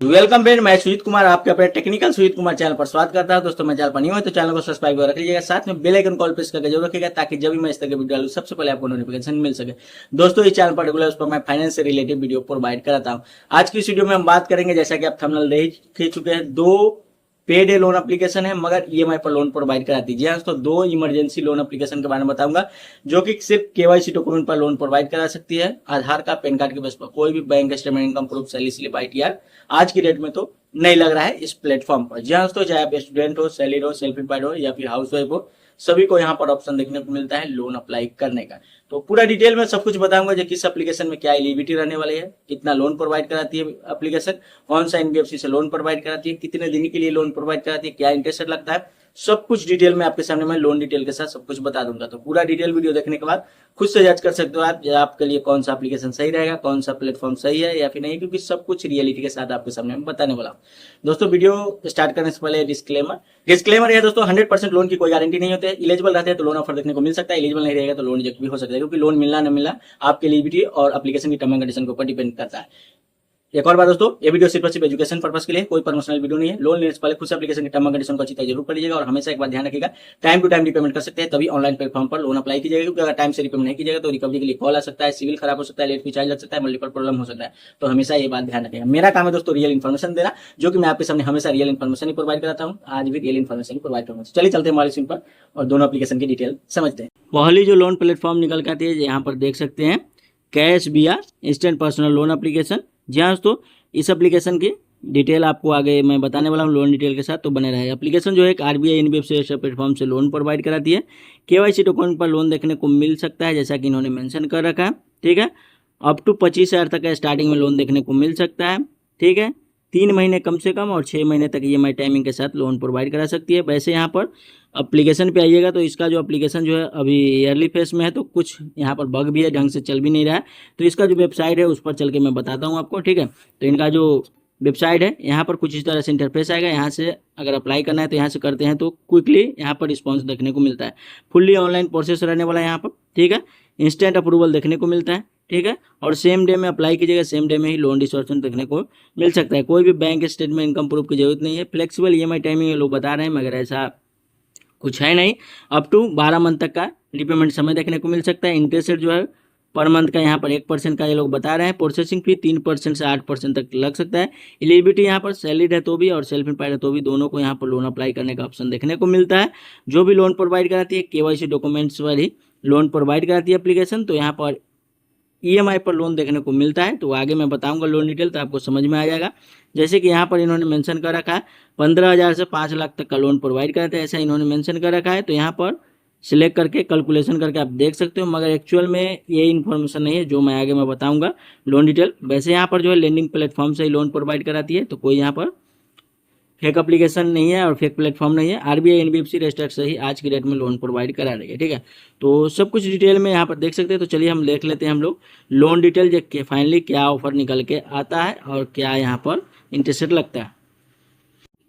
Welcome friend, मैं सुजीत कुमार आपके अपने टेक्निकल सुजीत कुमार चैनल पर स्वागत करता हूं। दोस्तों मैं चैनल पर नहीं हो तो चैनल को सब्सक्राइब कर रख लीजिएगा, साथ में बेल आइकन कॉल प्रेस करके जरूर रखिएगा ताकि जब भी मैं इस तरह के वीडियो डालूं सबसे पहले आपको नोटिफिकेशन मिल सके। दोस्तों इस चैनल पर रेगुलर उस पर मैं फाइनेंस से रिलेटेड वीडियो प्रोवाइड कराता हूं। आज की इस वीडियो में हम बात करेंगे, जैसा कि आप थंबनेल देख ही चुके हैं, दो पेड लोन एप्लीकेशन है मगर ईएमआई पर लोन प्रोवाइड कराती है। जी हाँ दोस्तों, दो इमरजेंसी लोन एप्लीकेशन के बारे में बताऊंगा जो कि सिर्फ केवाईसी डॉक्यूमेंट पर लोन प्रोवाइड करा सकती है। आधार कार्ड, पैन कार्ड के बेस पर कोई भी bank statement, income proof, salary slip, ITR आज की डेट में तो नहीं लग रहा है इस प्लेटफॉर्म पर। जी हाँ दोस्तों, चाहे आप स्टूडेंट हो, सैलरी हो, सेल्फ एम्प्लॉयड हो या फिर हाउस वाइफ हो, सभी को यहाँ पर ऑप्शन देखने को मिलता है लोन अप्लाई करने का। तो पूरा डिटेल में सब कुछ बताऊंगा जो किस एप्लीकेशन में क्या एलिजिबिलिटी रहने वाली है, कितना लोन प्रोवाइड कराती है एप्लीकेशन, कौन सा एनबीएफसी से लोन प्रोवाइड कराती है, कितने दिन के लिए लोन प्रोवाइड कराती है, क्या इंटरेस्ट लगता है, सब कुछ डिटेल में आपके सामने मैं लोन डिटेल के साथ सब कुछ बता दूंगा। तो पूरा डिटेल वीडियो देखने के बाद खुद से जज कर सकते हो आप आपके लिए कौन सा एप्लीकेशन सही रहेगा, कौन सा प्लेटफॉर्म सही है या फिर नहीं, क्योंकि सब कुछ रियलिटी के साथ आपके सामने मैं बताने वाला हूँ। दोस्तों वीडियो स्टार्ट करने से पहले डिस्क्लेमर है दोस्तों, 100% लोन की कोई गारंटी नहीं होती है। एलिजिबल रहते हैं तो लोन ऑफर देखने को मिल सकता है, एलिजिबल नहीं रहेगा तो लोन रिजेक्ट भी हो सकता है, क्योंकि लोन मिलना न मिलना आपके एलिजिबिलिटी और एप्लीकेशन की टर्म एंड कंडीशन के ऊपर डिपेंड करता है। एक और बात दोस्तों, ये वीडियो सिर्फ एजुकेशन पर्पस के लिए, कोई प्रमोशनल वीडियो नहीं है। लोन लेने से पहले खुद से एप्लीकेशन की टर्म एंड कंडीशन को अच्छी तरह जरूर कर लीजिएगा और हमेशा एक बात ध्यान रखिएगा, टाइम टू टाइम रिपेमेंट कर सकते हैं तभी ऑनलाइन प्लेटफॉर्म पर लोन अप्लाई कीजिएगा, क्योंकि अगर टाइम से रिपेमेंट नहीं कीजिएगा तो रिकवरी के लिए कॉल आ सकता है, सिविल खराब हो सकता है, लेट फी चार्ज लग सकता है, मल्टीपल प्रॉब्लम हो सकता है। तो हमेशा ये बात ध्यान रखिएगा। मेरा काम है दोस्तों रियल इन्फॉर्मेशन देना, जो कि मैं आपके सामने हमेशा रियल इन्फॉर्मेशन ही प्रोवाइड कराता हूँ। आज भी रियल इन्फॉर्मेशन प्रोवाइड करूंगा। चलिए चलते हैं हमारे स्क्रीन पर और दोनों एप्लीकेशन की डिटेल समझते हैं। पहली जो लोन प्लेटफॉर्म निकल के आती है, यहाँ पर देख सकते हैं कैश बिया इंस्टेंट पर्सनल लोन एप्लीकेशन। जी हाँ दोस्तों, इस एप्लीकेशन की डिटेल आपको आगे मैं बताने वाला हूँ लोन डिटेल के साथ, तो बने रहे। एप्लीकेशन जो है आरबीआई एनबीएफसी प्लेटफॉर्म से लोन प्रोवाइड कराती है। केवाईसी डॉक्यूमेंट पर लोन देखने को मिल सकता है, जैसा कि इन्होंने मेंशन कर रखा है। ठीक है, अप टू 25,000 तक का स्टार्टिंग में लोन देखने को मिल सकता है। ठीक है, 3 महीने कम से कम और 6 महीने तक ईएमआई टाइमिंग के साथ लोन प्रोवाइड करा सकती है। वैसे यहाँ पर एप्लीकेशन पे आइएगा तो इसका जो एप्लीकेशन जो है अभी ईयरली फेस में है, तो कुछ यहाँ पर बग भी है, ढंग से चल भी नहीं रहा है। तो इसका जो वेबसाइट है उस पर चल के मैं बताता हूँ आपको। ठीक है, तो इनका जो वेबसाइट है यहाँ पर कुछ इस तरह से इंटरफेस आएगा। यहाँ से अगर अप्लाई करना है तो यहाँ से करते हैं तो क्विकली यहाँ पर रिस्पांस देखने को मिलता है। फुल्ली ऑनलाइन प्रोसेस रहने वाला है यहाँ पर। ठीक है, इंस्टेंट अप्रूवल देखने को मिलता है। ठीक है, और सेम डे में अप्लाई कीजिएगा, सेम डे में ही लोन डिसबर्समेंट देखने को मिल सकता है। कोई भी बैंक स्टेटमेंट, इनकम प्रूफ की जरूरत नहीं है। फ्लेक्सिबल ईएमआई टाइमिंग ये लोग बता रहे हैं, मगर ऐसा कुछ है नहीं। अप टू 12 मंथ तक का रिपेमेंट समय देखने को मिल सकता है। इंटरेस्ट रेट जो है पर मंथ का यहाँ पर 1% का ये लोग बता रहे हैं। प्रोसेसिंग फी 3% से 8% तक लग सकता है। एलिजिबिलिटी यहाँ पर सैलरीड है तो भी और सेल्फ एम्प्लॉयड है तो भी, दोनों को यहाँ पर लोन अप्लाई करने का ऑप्शन देखने को मिलता है। जो भी लोन प्रोवाइड कराती है केवाईसी डॉक्यूमेंट्स पर ही लोन प्रोवाइड कराती है एप्लीकेशन। तो यहाँ पर ईएमआई पर लोन देखने को मिलता है। तो आगे मैं बताऊंगा लोन डिटेल तो आपको समझ में आ जाएगा। जैसे कि यहाँ पर इन्होंने मेंशन कर रखा है 15,000 से 5 लाख तक का लोन प्रोवाइड करते हैं, ऐसा इन्होंने मेंशन कर रखा है। तो यहाँ पर सिलेक्ट करके कैलकुलेशन करके आप देख सकते हो, मगर एक्चुअल में ये इन्फॉर्मेशन नहीं है जो मैं आगे मैं बताऊंगा लोन डिटेल। वैसे यहाँ पर जो है लेंडिंग प्लेटफॉर्म से ही लोन प्रोवाइड कराती है, तो कोई यहाँ पर फेक एप्लीकेशन नहीं है और फेक प्लेटफॉर्म नहीं है। आरबीआई एनबीएफसी रजिस्टर्ड से ही आज की डेट में लोन प्रोवाइड करा रही है। ठीक है, तो सब कुछ डिटेल में यहाँ पर देख सकते हैं। तो चलिए हम देख लेते हैं हम लोग लोन डिटेल देख के फाइनली क्या ऑफर निकल के आता है और क्या यहाँ पर इंटरेस्ट लगता है।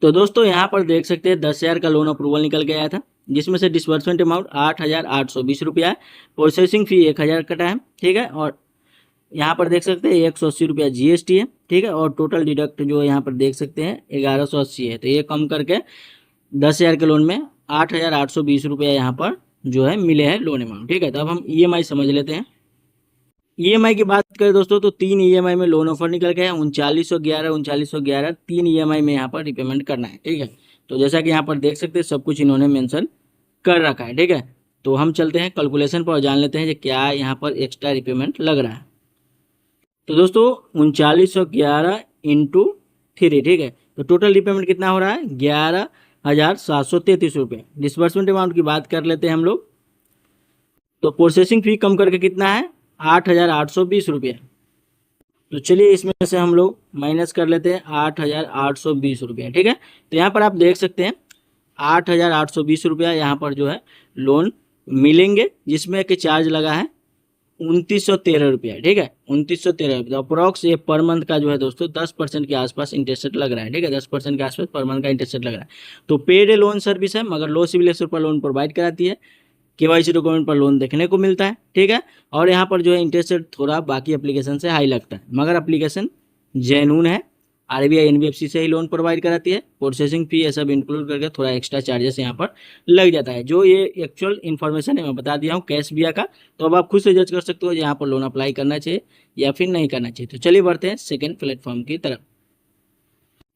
तो दोस्तों यहाँ पर देख सकते हैं 10,000 का लोन अप्रूवल निकल के आया था, जिसमें से डिसबर्समेंट अमाउंट 8,820 रुपया है। प्रोसेसिंग फी 1,000 कटा है। ठीक है, और यहाँ पर देख सकते हैं 180 रुपया जीएसटी है। ठीक है, और टोटल डिडक्ट जो यहाँ पर देख सकते हैं 1,180 है। तो ये कम करके 10,000 के लोन में 8,820 रुपया यहाँ पर जो है मिले हैं लोन अमाउंट। ठीक है, तो अब हम ईएमआई समझ लेते हैं। ईएमआई की बात करें दोस्तों तो 3 ईएमआई में लोन ऑफर निकल गया है, 3911 3 ईएमआई में यहाँ पर रिपेमेंट करना है। ठीक है, तो जैसा कि यहाँ पर देख सकते हैं सब कुछ इन्होंने मेंशन कर रखा है। ठीक है, तो हम चलते हैं कैलकुलेशन पर और जान लेते हैं कि क्या यहाँ पर एक्स्ट्रा रिपेमेंट लग रहा है। तो दोस्तों 3911 इंटू 3, ठीक है, तो टोटल रिपेमेंट कितना हो रहा है 11,733 रुपये। डिसबर्समेंट अमाउंट की बात कर लेते हैं हम लोग, तो प्रोसेसिंग फी कम करके कितना है 8,820 रुपये। तो चलिए इसमें से हम लोग माइनस कर लेते हैं 8,820 रुपये। ठीक है, तो यहाँ पर आप देख सकते हैं 8,820 रुपया यहाँ पर जो है लोन मिलेंगे, जिसमें कि चार्ज लगा है 2,913 रुपया। ठीक है, 2,913 रुपया। अप्रॉक्स ये पर मंथ का जो है दोस्तों 10% के आसपास इंटरेस्ट लग रहा है। ठीक है, 10% के आसपास पर मंथ का इंटरेस्ट लग रहा है। तो पेड लोन सर्विस है, मगर लो सिविल स्कोर पर लोन प्रोवाइड कराती है। केवाईसी डॉक्यूमेंट पर लोन देखने को मिलता है। ठीक है, और यहाँ पर जो है इंटरेस्ट रेट थोड़ा बाकी एप्लीकेशन से हाई लगता है, मगर एप्लीकेशन जेन्युइन है आरबीआई एनबीएफसी से ही लोन प्रोवाइड कराती है। प्रोसेसिंग फी ये सब इंक्लूड करके थोड़ा एक्स्ट्रा चार्जेस यहाँ पर लग जाता है। जो ये एक्चुअल इन्फॉर्मेशन है मैं बता दिया हूँ कैश बिया का, तो अब आप खुद से जज कर सकते हो यहाँ पर लोन अप्लाई करना चाहिए या फिर नहीं करना चाहिए। तो चलिए बढ़ते हैं सेकेंड प्लेटफॉर्म की तरफ।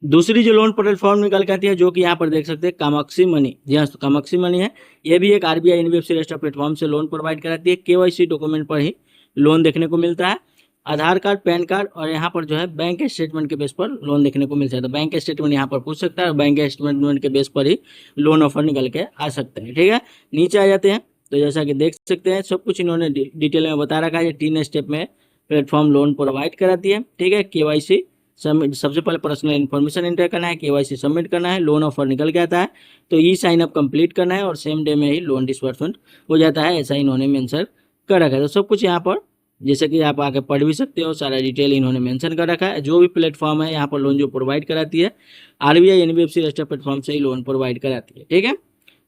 दूसरी जो लोन प्लेटफॉर्म निकल के आती है, जो कि यहाँ पर देख सकते हैं कामाक्षी मनी। जी हाँ, तो कामाक्षी मनी है, ये भी एक आरबीआई एनबीएफसी रजिस्टर्ड प्लेटफॉर्म से लोन प्रोवाइड कराती है। केवाईसी डॉक्यूमेंट पर ही लोन देखने को मिलता है। आधार कार्ड, पैन कार्ड और यहाँ पर जो है बैंक स्टेटमेंट के बेस पर लोन देखने को मिल सकता है। तो बैंक स्टेटमेंट यहाँ पर पूछ सकता है और बैंक स्टेटमेंट के बेस पर ही लोन ऑफर निकल के आ सकता है। ठीक है, नीचे आ जाते हैं तो जैसा कि देख सकते हैं सब कुछ इन्होंने डिटेल में बता रखा है। ये 3 स्टेप में प्लेटफॉर्म लोन प्रोवाइड कराती है। ठीक है, केवाईसी सबसे पहले पर्सनल इन्फॉर्मेशन एंटर करना है, केवाईसी सबमिट करना है, लोन ऑफर निकल के आता है तो ई साइन अप कंप्लीट करना है और सेम डे में ही लोन डिसबर्समेंट हो जाता है, ऐसा इन्होंने मेंशन कर रखा है। तो सब कुछ यहाँ पर जैसे कि आप आके पढ़ भी सकते हो, सारा डिटेल इन्होंने मेंशन कर रखा है। जो भी प्लेटफॉर्म है यहाँ पर लोन जो प्रोवाइड कराती है, आरबीआई एनबीएफसी रजिस्टर्ड प्लेटफॉर्म से ही लोन प्रोवाइड कराती है। ठीक है,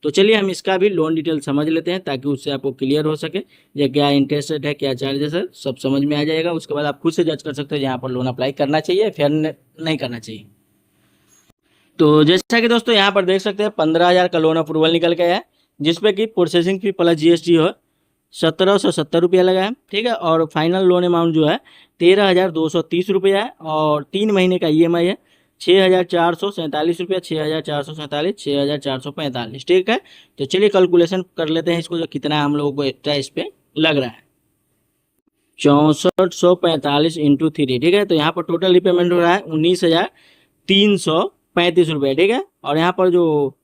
तो चलिए हम इसका भी लोन डिटेल समझ लेते हैं ताकि उससे आपको क्लियर हो सके या क्या इंटरेस्ट रेट है, क्या चार्जेस है, सब समझ में आ जाएगा। उसके बाद आप खुद से जज कर सकते हो यहाँ पर लोन अप्लाई करना चाहिए फिर नहीं करना चाहिए। तो जैसा कि दोस्तों यहाँ पर देख सकते हैं 15,000 का लोन अप्रूवल निकल के है, जिसपे कि प्रोसेसिंग फी प्लस जीएसटी हो 1770 रुपया लगा है। ठीक है, और फाइनल लोन अमाउंट जो है 13,230 रुपया है और 3 महीने का ईएमआई है 6,447 रुपया, 6,447, 6,445। ठीक है, तो चलिए कैलकुलेशन कर लेते हैं इसको, जो कितना हम लोगों को एक्स्ट्रा इस पे लग रहा है। 6445 इंटू 3। ठीक है, तो यहाँ पर टोटल रिपेमेंट हो रहा है 19,335 रुपये। ठीक है, और यहाँ पर जो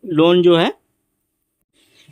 लोन जो है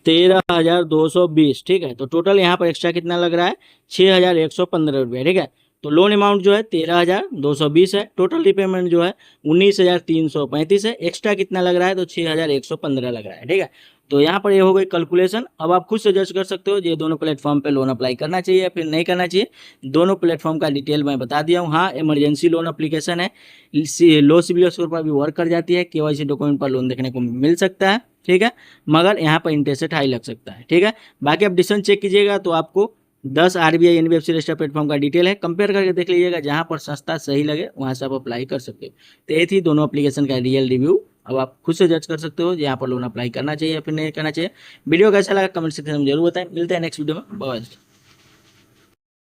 13,220। ठीक है, तो टोटल यहाँ पर एक्स्ट्रा कितना लग रहा है 6,115 रुपये। ठीक है, तो लोन अमाउंट जो है 13,220 है, टोटल रिपेमेंट जो है 19,335 है, एक्स्ट्रा कितना लग रहा है तो 6,115 लग रहा है। ठीक है, तो यहाँ पर ये हो गई कैलकुलेशन। अब आप खुद से जज कर सकते हो ये दोनों प्लेटफॉर्म पे लोन अप्लाई करना चाहिए या फिर नहीं करना चाहिए। दोनों प्लेटफॉर्म का डिटेल मैं बता दिया हूँ। हाँ, इमरजेंसी लोन एप्लीकेशन है, लो सिबिल स्कोर पर भी वर्क कर जाती है, केवाईसी डॉक्यूमेंट पर लोन देखने को मिल सकता है। ठीक है, मगर यहाँ पर इंटरेस्ट रेट हाई लग सकता है। ठीक है, बाकी आप डिसीजन चेक कीजिएगा तो आपको 10 आरबीआई एनबीएफसी रजिस्टर्ड प्लेटफॉर्म का डिटेल है, कंपेयर करके देख लीजिएगा, जहाँ पर सस्ता सही लगे वहाँ से आप अप्लाई कर सकते हो। तो ये थी दोनों एप्लीकेशन का रियल रिव्यू। अब आप खुद से जज कर सकते हो यहाँ पर लोन अप्लाई करना चाहिए या फिर नहीं करना चाहिए। वीडियो कैसा लगा कमेंट सेक्शन में जरूर बताएं। मिलते हैं नेक्स्ट वीडियो में, बाय।